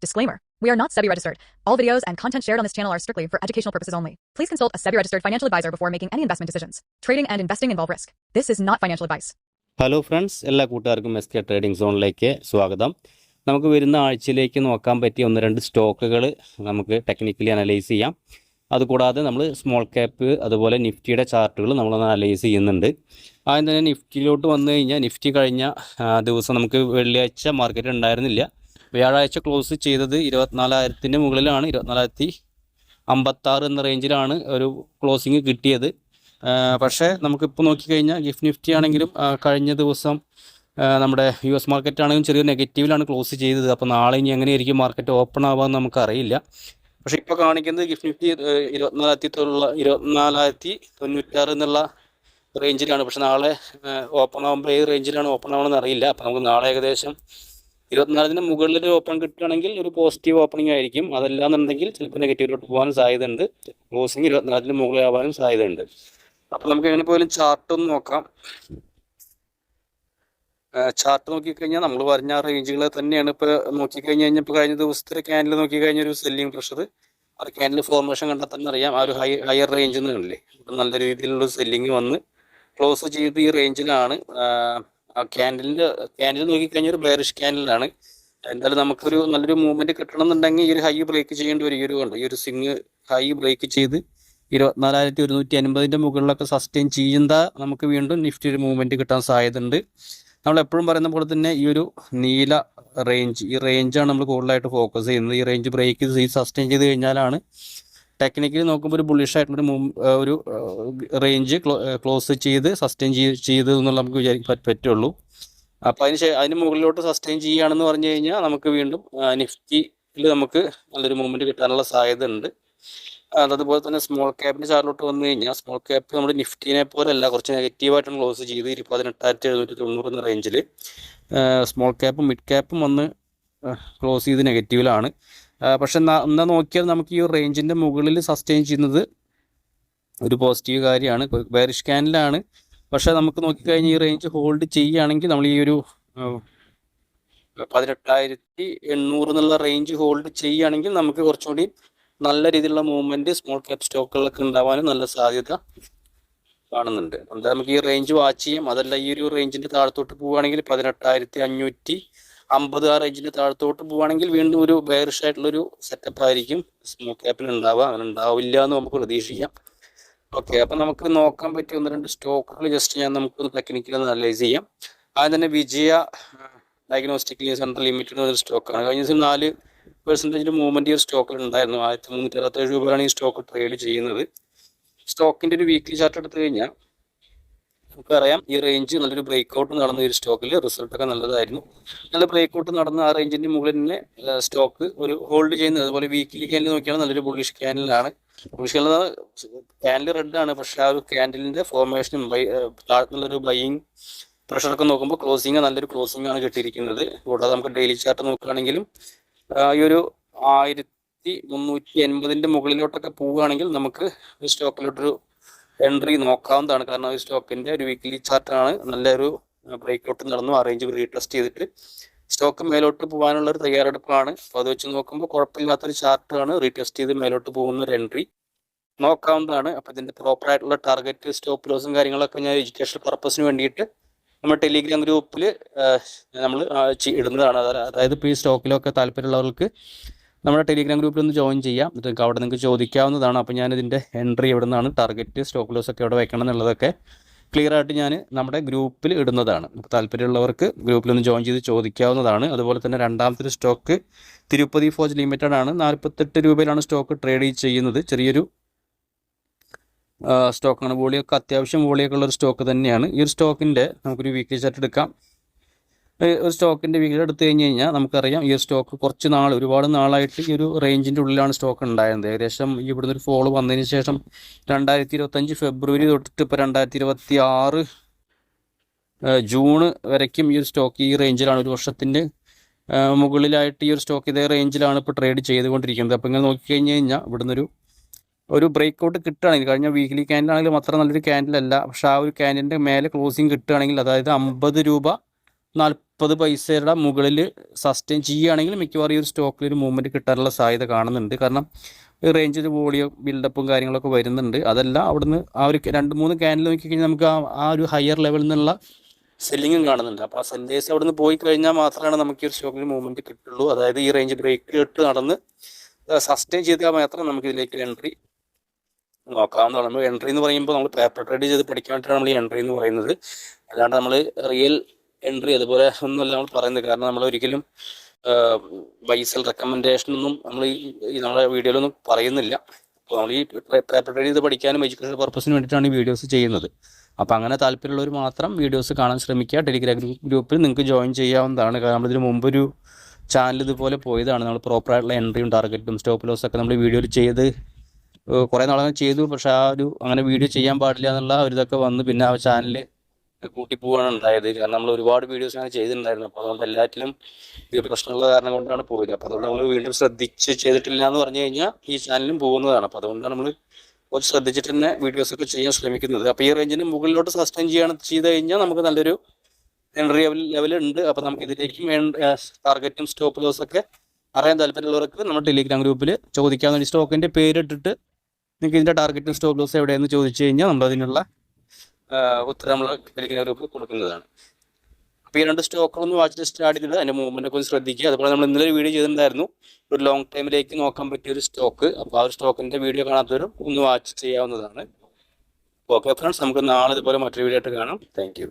Disclaimer. We are not SEBI registered. All videos and content shared on this channel are strictly for educational purposes only. Please consult a SEBI registered financial advisor before making any investment decisions. Trading and investing involve risk. This is not financial advice. Hello friends, എല്ലാ കൂട്ടുകാർക്കും S K trading സോണിലേക്ക് സ്വാഗതം. നമുക്ക് വരുന്ന ആഴ്ചയിലേക്ക് നോക്കാൻ പറ്റിയ ഒന്ന് രണ്ട് സ്റ്റോക്കുകൾ നമുക്ക് ടെക്നിക്കലി അനലൈസ് ചെയ്യാം. അതുകൂടാതെ നമ്മൾ സ്മോൾ ക്യാപ്പ് അതുപോലെ നിഫ്റ്റിയുടെ ചാർട്ടുകൾ നമ്മളൊന്ന് അനലൈസ് ചെയ്യുന്നുണ്ട്. ആദ്യം തന്നെ നിഫ്റ്റിയിലോട്ട് വന്നു കഴിഞ്ഞാൽ നിഫ്റ്റി കഴിഞ്ഞ ദിവസം നമുക്ക് വെള്ളിയാഴ്ച മാർക്കറ്റ് ഉണ്ടായിരുന്നില്ല. വ്യാഴാഴ്ച ക്ലോസ് ചെയ്തത് 24,000 മുകളിലാണ്. 24,056 എന്ന റേഞ്ചിലാണ് ഒരു ക്ലോസിങ് കിട്ടിയത്. പക്ഷേ നമുക്കിപ്പോൾ നോക്കിക്കഴിഞ്ഞാൽ നിഫ്റ്റി ആണെങ്കിലും കഴിഞ്ഞ ദിവസം നമ്മുടെ US മാർക്കറ്റ് ആണെങ്കിലും ചെറിയ നെഗറ്റീവിലാണ് ക്ലോസ് ചെയ്തത്. അപ്പോൾ നാളെ ഇനി എങ്ങനെയായിരിക്കും മാർക്കറ്റ് ഓപ്പൺ ആവാമെന്ന് നമുക്കറിയില്ല. പക്ഷേ ഇപ്പോൾ കാണിക്കുന്നത് നിഫ്റ്റി 24,096 എന്നുള്ള റേഞ്ചിലാണ്. പക്ഷെ നാളെ ഓപ്പൺ ആകുമ്പോൾ ഏത് റേഞ്ചിലാണ് ഓപ്പൺ ആവണമെന്ന് അറിയില്ല. അപ്പോൾ നമുക്ക് നാളെ ഏകദേശം 24 മുകളിൽ ഓപ്പൺ കിട്ടുകയാണെങ്കിൽ ഒരു പോസിറ്റീവ് ഓപ്പണിംഗ് ആയിരിക്കും. അതല്ലാന്നുണ്ടെങ്കിൽ ചിലപ്പോൾ നെഗറ്റീവിലോട്ട് പോകാൻ സാധ്യതയുണ്ട്. ക്ലോസിങ് 24 മുകളിലാവാനും സാധ്യതയുണ്ട്. അപ്പോൾ നമുക്ക് എങ്ങനെ പോലും ചാർട്ടൊന്ന് നോക്കാം. ചാർട്ട് നോക്കിക്കഴിഞ്ഞാൽ നമ്മൾ പറഞ്ഞ ആ റേഞ്ചുകൾ തന്നെയാണ് ഇപ്പോൾ നോക്കിക്കഴിഞ്ഞാൽ ഇപ്പോൾ കഴിഞ്ഞ ദിവസത്തെ ക്യാൻഡിൽ നോക്കിക്കഴിഞ്ഞാൽ ഒരു സെല്ലിംഗ് പ്രഷർ, ആ ക്യാൻഡിൽ ഫോർമേഷൻ കണ്ടാൽ തന്നെ അറിയാം. ആ ഒരു ഹയർ റേഞ്ചിൽ നിന്നല്ലേ നല്ല രീതിയിലുള്ള സെല്ലിങ് വന്ന് ക്ലോസ് ചെയ്ത് ഈ റേഞ്ചിലാണ്. ആ ക്യാൻഡിൽ നോക്കിക്കഴിഞ്ഞാൽ ഒരു ബെയറിഷ് ക്യാൻഡിലാണ്. എന്തായാലും നമുക്കൊരു നല്ലൊരു മൂവ്മെന്റ് കിട്ടണം എന്നുണ്ടെങ്കിൽ ഈ ഒരു ഹൈ ബ്രേക്ക് ചെയ്യേണ്ടി വരും. ഈ ഒരു സ്വിങ് ഹൈ ബ്രേക്ക് ചെയ്ത് 24,150 മുകളിലൊക്കെ സസ്റ്റെയിൻ ചെയ്യുന്ന നമുക്ക് വീണ്ടും നിഫ്റ്റി ഒരു മൂവ്മെന്റ് കിട്ടാൻ സാധ്യതയുണ്ട്. നമ്മൾ എപ്പോഴും പറയുന്ന പോലെ തന്നെ ഈ ഒരു നീല റേഞ്ച്, ഈ റേഞ്ചാണ് നമ്മൾ കൂടുതലായിട്ട് ഫോക്കസ് ചെയ്യുന്നത്. ഈ റേഞ്ച് ബ്രേക്ക് ചെയ്ത് സസ്റ്റെയിൻ ചെയ്ത് കഴിഞ്ഞാലാണ് ടെക്നിക്കലി നോക്കുമ്പോൾ ഒരു ബുള്ളിഷ് ആയിട്ടുള്ളൊരു റേഞ്ച് ക്ലോസ് ചെയ്ത് സസ്റ്റെയിൻ ചെയ്ത് എന്നുള്ള നമുക്ക് വിചാരിക്കാൻ പറ്റുള്ളൂ. അപ്പോൾ അതിന് മുകളിലോട്ട് സസ്റ്റെയിൻ ചെയ്യുകയാണെന്ന് പറഞ്ഞു കഴിഞ്ഞാൽ നമുക്ക് വീണ്ടും നിഫ്റ്റിയിൽ നമുക്ക് നല്ലൊരു മൂവ്മെൻറ്റ് കിട്ടാനുള്ള സാധ്യത ഉണ്ട്. അതുപോലെ തന്നെ സ്മോൾ ക്യാപ്പിൻ്റെ ചാർട്ടിലോട്ട് വന്നു കഴിഞ്ഞാൽ സ്മോൾ ക്യാപ്പ് നമ്മുടെ നിഫ്റ്റിനെ പോലെയല്ല, കുറച്ച് നെഗറ്റീവായിട്ടാണ് ക്ലോസ് ചെയ്ത് 18,790 എന്ന റേഞ്ചിൽ. സ്മോൾ ക്യാപ്പും മിഡ് ക്യാപ്പും വന്ന് ക്ലോസ് ചെയ്ത് നെഗറ്റീവിലാണ്. പക്ഷെ എന്നാൽ നോക്കിയാൽ നമുക്ക് ഈ റേഞ്ചിൻ്റെ മുകളിൽ സസ്റ്റെയിൻ ചെയ്യുന്നത് ഒരു പോസിറ്റീവ് കാര്യമാണ്. ബെയറിഷ് ക്യാൻഡിലാണ്. പക്ഷെ നമുക്ക് നോക്കിക്കഴിഞ്ഞാൽ ഈ റേഞ്ച് ഹോൾഡ് ചെയ്യുകയാണെങ്കിൽ നമ്മൾ ഈ ഒരു 18,800 എന്നുള്ള റേഞ്ച് ഹോൾഡ് ചെയ്യുകയാണെങ്കിൽ നമുക്ക് കുറച്ചുകൂടി നല്ല രീതിയിലുള്ള മൂവ്മെന്റ് സ്മോൾ ക്യാപ് സ്റ്റോക്കുകളൊക്കെ ഉണ്ടാവാനും നല്ല സാധ്യത കാണുന്നുണ്ട്. എന്താ നമുക്ക് ഈ റേഞ്ച് വാച്ച് ചെയ്യാം. അതല്ല ഈ ഒരു റേഞ്ചിന്റെ താഴത്തോട്ട് പോവുകയാണെങ്കിൽ 18,550 ആ റേഞ്ചിന്റെ താഴത്തോട്ട് പോവുകയാണെങ്കിൽ വീണ്ടും ഒരു ബെയറിഷ് ആയിട്ടുള്ളൊരു സെറ്റപ്പ് ആയിരിക്കും സ്മോൾ ക്യാപ്പിൽ ഉണ്ടാവുക. അങ്ങനെ ഉണ്ടാവില്ല എന്ന് നമുക്ക് പ്രതീക്ഷിക്കാം. ഓക്കെ, അപ്പം നമുക്ക് നോക്കാൻ പറ്റിയ ഒന്ന് രണ്ട് സ്റ്റോക്കുകൾ ജസ്റ്റ് നമുക്ക് ടെക്നിക്കലി ഒന്ന് അനലൈസ് ചെയ്യാം. ആദ്യം തന്നെ വിജയ ഡയഗ്നോസ്റ്റിക് സെൻട്രൽ ലിമിറ്റഡ് എന്നൊരു സ്റ്റോക്കാണ്. കഴിഞ്ഞ ദിവസം 4% മൂവ്മെന്റ് ഈ സ്റ്റോക്കിൽ ഉണ്ടായിരുന്നു. 1,367 രൂപയാണ് ഈ സ്റ്റോക്ക് ട്രേഡ് ചെയ്യുന്നത്. സ്റ്റോക്കിന്റെ ഒരു വീക്ക്ലി ചാർട്ട് എടുത്തു കഴിഞ്ഞാൽ നമുക്കറിയാം ഈ റേഞ്ച് നല്ലൊരു ബ്രേക്ക് ഔട്ട് നടന്ന ഒരു സ്റ്റോക്കിൽ റിസൾട്ടൊക്കെ നല്ലതായിരുന്നു. നല്ല ബ്രേക്ക് ഔട്ട് നടന്ന ആ റേഞ്ചിന്റെ മുകളിൽ തന്നെ സ്റ്റോക്ക് ഒരു ഹോൾഡ് ചെയ്യുന്നത്. അതുപോലെ വീക്ക്ലി ക്യാൻഡിൽ നോക്കിയാൽ നല്ലൊരു ബുള്ളിഷ് ക്യാൻഡിലാണ്. ബുള്ളിഷ് ക്യാൻഡിൽ റെഡ് ആണ്. പക്ഷെ ആ ഒരു ക്യാൻഡിലിന്റെ ഫോർമേഷനും താഴ്ന്നുള്ളൊരു ബൈയിങ് പ്രഷറൊക്കെ നോക്കുമ്പോൾ നല്ലൊരു ക്ലോസിംഗ് ആണ് കിട്ടിയിരിക്കുന്നത്. കൂടാതെ നമുക്ക് ഡെയിലി ചാർട്ട് നോക്കുകയാണെങ്കിലും ഈ ഒരു 1,380 മുകളിലോട്ടൊക്കെ പോവുകയാണെങ്കിൽ നമുക്ക് ഈ സ്റ്റോക്കിലോട്ടൊരു എൻട്രി നോക്കാവുന്നതാണ്. കാരണം ഈ സ്റ്റോക്കിന്റെ ഒരു വീക്ക്ലി ചാർട്ടാണ്. നല്ലൊരു ബ്രേക്ക് ഔട്ട് നടന്നു. ആ റേഞ്ച് റീടെസ്റ്റ് ചെയ്തിട്ട് സ്റ്റോക്ക് മേലോട്ട് പോകാനുള്ള ഒരു തയ്യാറെടുപ്പാണ്. അപ്പോൾ അത് വെച്ച് നോക്കുമ്പോൾ കുഴപ്പമില്ലാത്തൊരു ചാർട്ടാണ്. റീടെസ്റ്റ് ചെയ്ത് മേലോട്ട് പോകുന്ന ഒരു എൻട്രി നോക്കാവുന്നതാണ്. അപ്പോൾ ഇതിന്റെ പ്രോപ്പർ ആയിട്ടുള്ള ടാർഗറ്റ് സ്റ്റോപ്പ് ലോസും കാര്യങ്ങളൊക്കെ ഞാൻ എഡ്യൂക്കേഷൻ പർപ്പസിന് വേണ്ടിയിട്ട് നമ്മുടെ ടെലിഗ്രാം ഗ്രൂപ്പിൽ നമ്മൾ ഇടുന്നതാണ്. അതായത് ഇപ്പോൾ ഈ സ്റ്റോക്കിലൊക്കെ താല്പര്യമുള്ളവർക്ക് നമ്മുടെ ടെലിഗ്രാം ഗ്രൂപ്പിൽ ഒന്ന് ജോയിൻ ചെയ്യാം. എന്നിട്ട് അവിടെ നിങ്ങൾക്ക് ചോദിക്കാവുന്നതാണ്. അപ്പോൾ ഞാനിതിൻ്റെ എൻട്രി എവിടെ നിന്നാണ്, ടാർഗറ്റ് സ്റ്റോക്ക് ലോസ് ഒക്കെ എവിടെ വെക്കണം എന്നുള്ളതൊക്കെ ക്ലിയർ ആയിട്ട് ഞാൻ നമ്മുടെ ഗ്രൂപ്പിൽ ഇടുന്നതാണ്. അപ്പോൾ താല്പര്യമുള്ളവർക്ക് ഗ്രൂപ്പിലൊന്ന് ജോയിൻ ചെയ്ത് ചോദിക്കാവുന്നതാണ്. അതുപോലെ തന്നെ രണ്ടാമത്തെ സ്റ്റോക്ക് തിരുപ്പതി ഫോർജ് ലിമിറ്റഡ് ആണ്. 48 രൂപയിലാണ് സ്റ്റോക്ക് ട്രേഡ് ചെയ്യുന്നത്. ചെറിയൊരു സ്റ്റോക്കാണ്. വോളിയൊക്കെ അത്യാവശ്യം വോളിയൊക്കെ ഉള്ളൊരു സ്റ്റോക്ക് തന്നെയാണ്. ഈ ഒരു സ്റ്റോക്കിൻ്റെ നമുക്കൊരു വീക്ക്ലി ചാർട്ട് എടുക്കാം. ഒരു സ്റ്റോക്കിൻ്റെ വീക്ക്ലി എടുത്തു കഴിഞ്ഞാൽ നമുക്കറിയാം ഈ ഒരു സ്റ്റോക്ക് ഒരുപാട് നാളായിട്ട് ഈ ഒരു റേഞ്ചിൻ്റെ ഉള്ളിലാണ് സ്റ്റോക്ക് ഉണ്ടായിരുന്നത്. ഏകദേശം ഇവിടുന്ന് ഒരു ഫോളോ വന്നതിന് ശേഷം 2025 ഫെബ്രുവരി തൊട്ടിട്ട് ഇപ്പോൾ 2026 ജൂൺ വരയ്ക്കും ഈ ഒരു സ്റ്റോക്ക് ഈ റേഞ്ചിലാണ്. ഒരു വർഷത്തിൻ്റെ മുകളിലായിട്ട് ഈ ഒരു സ്റ്റോക്ക് ഇതേ റേഞ്ചിലാണ് ഇപ്പോൾ ട്രേഡ് ചെയ്തുകൊണ്ടിരിക്കുന്നത്. അപ്പോൾ ഇങ്ങനെ നോക്കിക്കഴിഞ്ഞ് കഴിഞ്ഞാൽ ഇവിടുന്ന് ഒരു ബ്രേക്ക് ഔട്ട് കിട്ടുകയാണെങ്കിൽ, കഴിഞ്ഞ വീക്ക്ലി ക്യാൻഡിലാണെങ്കിലും അത്ര നല്ലൊരു ക്യാൻഡിലല്ല, പക്ഷെ ആ ഒരു ക്യാൻഡിലിൻ്റെ മേലെ ക്ലോസിങ് കിട്ടുകയാണെങ്കിൽ, അതായത് 50 രൂപ 40 പൈസയുടെ മുകളിൽ സസ്റ്റെയിൻ ചെയ്യുകയാണെങ്കിൽ മിക്കവാറും ഈ ഒരു സ്റ്റോക്കിൽ ഒരു മൂവ്മെൻറ്റ് കിട്ടാനുള്ള സാധ്യത കാണുന്നുണ്ട്. കാരണം റേഞ്ചിൽ വോളിയം ബിൽഡപ്പും കാര്യങ്ങളൊക്കെ വരുന്നുണ്ട്. അതല്ല അവിടുന്ന് ആ ഒരു 2-3 ക്യാൻഡിൽ നോക്കിക്കഴിഞ്ഞാൽ നമുക്ക് ആ ഒരു ഹയർ ലെവലിൽ നിന്നുള്ള സെല്ലിങ്ങും കാണുന്നുണ്ട്. അപ്പോൾ ആ സെല്ലേഴ്സ് അവിടുന്ന് പോയി കഴിഞ്ഞാൽ മാത്രമാണ് നമുക്ക് ഈ ഒരു സ്റ്റോക്കിൽ മൂവ്മെൻറ്റ് കിട്ടുള്ളൂ. അതായത് ഈ റേഞ്ച് ബ്രേക്ക് ഇട്ട് നടന്ന് സസ്റ്റെയിൻ ചെയ്താൽ മാത്രം നമുക്ക് ഇതിലേക്ക് എൻട്രി നോക്കാവുന്നതാണ്. നമ്മൾ എൻട്രി എന്ന് പറയുമ്പോൾ നമ്മൾ പേപ്പർ ട്രേഡ് ചെയ്ത് പഠിക്കാൻ വേണ്ടിയിട്ടാണ് നമ്മൾ ഈ എൻട്രി എന്ന് പറയുന്നത്. അല്ലാണ്ട് നമ്മൾ റിയൽ എൻട്രി അതുപോലെ ഒന്നുമല്ല നമ്മൾ പറയുന്നത്. കാരണം നമ്മൾ ഒരിക്കലും ബൈസൽ റെക്കമെൻഡേഷനൊന്നും നമ്മൾ ഈ നമ്മുടെ വീഡിയോയിലൊന്നും പറയുന്നില്ല. അപ്പോൾ നമ്മൾ ഈ പേപ്പർ ട്രേഡ് ചെയ്ത് പഠിക്കാനും എഡ്യൂക്കേഷൻ പർപ്പസിന് വേണ്ടിയിട്ടാണ് ഈ വീഡിയോസ് ചെയ്യുന്നത്. അപ്പോൾ അങ്ങനെ താല്പര്യമുള്ളവർ മാത്രം വീഡിയോസ് കാണാൻ ശ്രമിക്കുക. ടെലിഗ്രാം ഗ്രൂപ്പിൽ നിങ്ങൾക്ക് ജോയിൻ ചെയ്യാവുന്നതാണ്. കാരണം നമ്മളിതിന് മുമ്പൊരു ചാനൽ ഇതുപോലെ പോയതാണ്. നമ്മൾ പ്രോപ്പറായിട്ടുള്ള എൻട്രിയും ടാർഗറ്റും സ്റ്റോപ്പ് ലോസൊക്കെ നമ്മൾ വീഡിയോയിൽ ചെയ്ത് കുറേ നാളങ്ങനെ ചെയ്തു. പക്ഷേ അങ്ങനെ വീഡിയോ ചെയ്യാൻ പാടില്ല എന്നുള്ള ഒരു ഇതൊക്കെ വന്ന് പിന്നെ ആ ചാനൽ കൂട്ടിപ്പോവാണ് ഉണ്ടായത്. കാരണം നമ്മൾ ഒരുപാട് വീഡിയോസ് അങ്ങനെ ചെയ്തിട്ടുണ്ടായിരുന്നു. അപ്പോൾ അതുകൊണ്ട് എല്ലാറ്റിലും ഈ പ്രശ്നമുള്ള കാരണം കൊണ്ടാണ് പോയത്. അപ്പോൾ അതുകൊണ്ട് നമ്മൾ വീണ്ടും ശ്രദ്ധിച്ച് ചെയ്തിട്ടില്ല എന്ന് പറഞ്ഞു കഴിഞ്ഞാൽ ഈ ചാനലും പോകുന്നതാണ്. അപ്പോൾ അതുകൊണ്ടാണ് നമ്മൾ കുറച്ച് ശ്രദ്ധിച്ചിട്ട് തന്നെ വീഡിയോസൊക്കെ ചെയ്യാൻ ശ്രമിക്കുന്നത്. അപ്പോൾ ഈ റേഞ്ചിന് മുകളിലോട്ട് സസ്റ്റെയിൻ ചെയ്ത് കഴിഞ്ഞാൽ നമുക്ക് നല്ലൊരു എൻട്രി ലെവലുണ്ട്. അപ്പോൾ നമുക്ക് ഇതിലേക്കും ടാർഗറ്റും സ്റ്റോപ്പ് ലോസൊക്കെ അറിയാൻ താല്പര്യമുള്ളവർക്ക് നമ്മുടെ ടെലിഗ്രാം ഗ്രൂപ്പിൽ ചോദിക്കാവുന്ന സ്റ്റോക്കിൻ്റെ പേരിട്ടിട്ട് നിങ്ങൾക്ക് ഇതിൻ്റെ ടാർഗറ്റും സ്റ്റോപ്പ് ലോസ് എവിടെയെന്ന് ചോദിച്ചു കഴിഞ്ഞാൽ നമ്മളതിനുള്ള ഉത്തരം നമ്മൾ ടെലിഗ്രാം ഗ്രൂപ്പിൽ കൊടുക്കുന്നതാണ്. അപ്പോൾ ഈ 2 സ്റ്റോക്കുകളൊന്നും വാച്ച് ലിസ്റ്റ് ആഡ് ചെയ്തിട്ട് അതിൻ്റെ മൂവ്മെൻറ്റൊക്കെ ഒന്ന് ശ്രദ്ധിക്കുക. അതുപോലെ നമ്മൾ ഇന്നലെ ഒരു വീഡിയോ ചെയ്തിട്ടുണ്ടായിരുന്നു ഒരു ലോങ് ടൈമിലേക്ക് നോക്കാൻ പറ്റിയ ഒരു സ്റ്റോക്ക്. അപ്പോൾ ആ ഒരു സ്റ്റോക്കിൻ്റെ വീഡിയോ കാണാത്തവരും ഒന്ന് വാച്ച് ചെയ്യാവുന്നതാണ്. ഓക്കെ ഫ്രണ്ട്സ്, നമുക്ക് നാളെ ഇതുപോലെ മറ്റൊരു വീഡിയോ ആയിട്ട് കാണാം. താങ്ക്